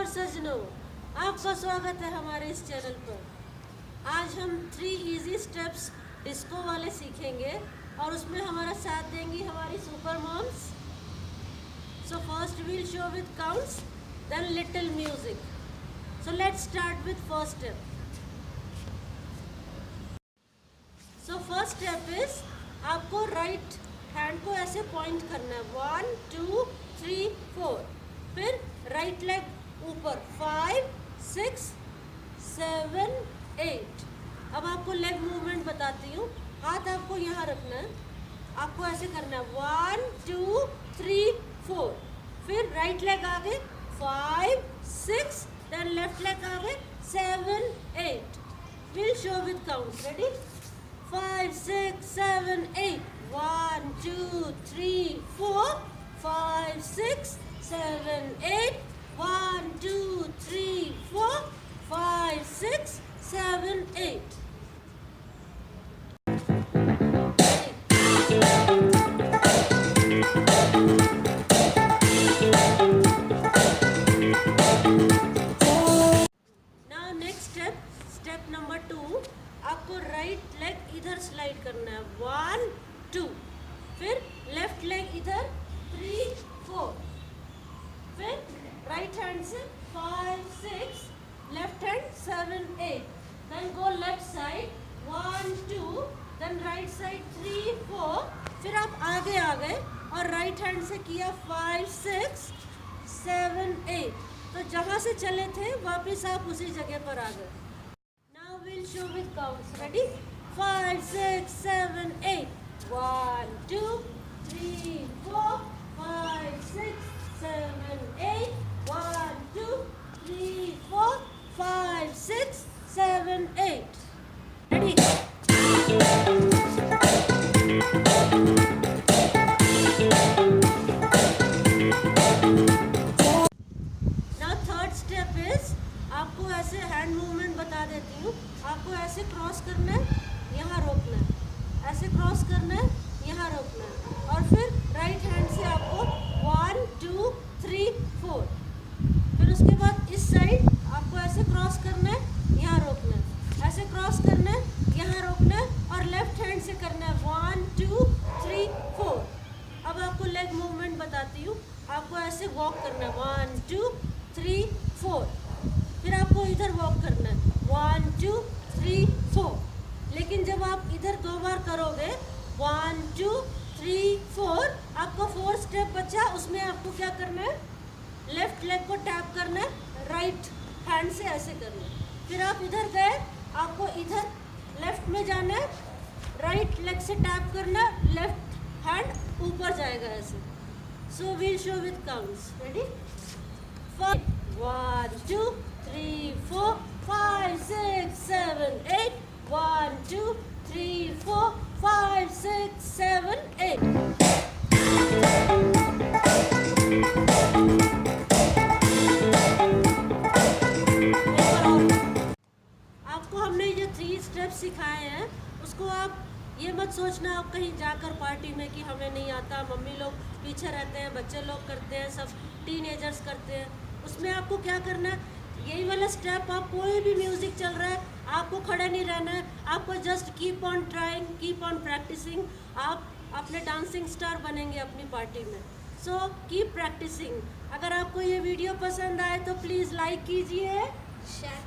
सजनों, आपका स्वागत है हमारे इस चैनल पर। आज हम 3 इजी स्टेप्स डिस्को वाले सीखेंगे और उसमें हमारा साथ देंगी हमारी super moms. So first we'll show with counts, then little music. So let's start with first step. So first step is आपको राइट हैंड को ऐसे पॉइंट करना है, 1 2 3 4। फिर राइट लेग ऊपर, 5 6 7 8। अब आपको लेग मूवमेंट बताती हूँ। हाथ आपको यहाँ रखना है, आपको ऐसे करना है, 1 2 3 4। फिर राइट लेग आगे, 5 6, देन लेफ्ट लेग आगे, 7 8। Will show with count. Ready? 5 6 7 8। 1 2 3 4 5 6 7 8। 1 2 3 4 5 6 7 8। Now next step number 2, आपको राइट लेग इधर स्लाइड करना है, 1 2। फिर लेफ्ट लेग इधर, 3 4। फिर राइट हैंड से 5 6, left hand 7 8। Then go left side, 1 2, then right side 3 4। फिर आप आगे आ गए और राइट हैंड से किया 5 6 7 8। तो जहाँ से चले थे वापस आप उसी जगह पर आ गए। Now will show with counts. Ready? 5 6 7 8। 1 2 3 4 5 6 7 8। 1 2 3 4 5 6 7 8। Ready? Now third step is, आपको ऐसे हैंड मूवमेंट बता देती हूँ। आपको ऐसे क्रॉस करना है, यहाँ रोकना है, ऐसे क्रॉस करना है, यहाँ रोकना है, और फिर राइट हैंड से आपको 1 2 3 4। फिर उसके बाद इस साइड आपको ऐसे क्रॉस करना है, यहाँ रोकना है, ऐसे क्रॉस करना है, यहाँ रोकना है, और लेफ्ट हैंड से करना है, 1 2 3 4। अब आपको लेग मूवमेंट बताती हूँ। आपको ऐसे वॉक करना है, 1 2 3 4। फिर आपको इधर वॉक करना है, 1 2 3 4। लेकिन जब आप इधर 2 बार करोगे, 1 2 3 4, आपको 4th स्टेप बचा। उसमें आपको क्या करना है, लेफ्ट लेग को टैप करना है, राइट हैंड से ऐसे करना है। फिर आप इधर गए, आपको इधर लेफ्ट में जाना है, राइट लेग से टैप करना है, लेफ्ट हैंड ऊपर जाएगा ऐसे। So we'll show with counts. Ready? 1 2 3 4 5 6 7 8। 1 2 3 4 5 6 7 8। आपको हमने ये 3 स्टेप सिखाए हैं, उसको आप ये मत सोचना आप कहीं जाकर पार्टी में कि हमें नहीं आता, मम्मी लोग पीछे रहते हैं, बच्चे लोग करते हैं, सब टीनेजर्स करते हैं। उसमें आपको क्या करना है, यही वाला स्टेप, आप कोई भी म्यूजिक चल रहा है, आपको खड़े नहीं रहना है, आपको just keep on trying, keep on practising. आप अपने डांसिंग स्टार बनेंगे अपनी पार्टी में। So keep practising. अगर आपको ये वीडियो पसंद आए तो प्लीज़ लाइक कीजिए, शेयर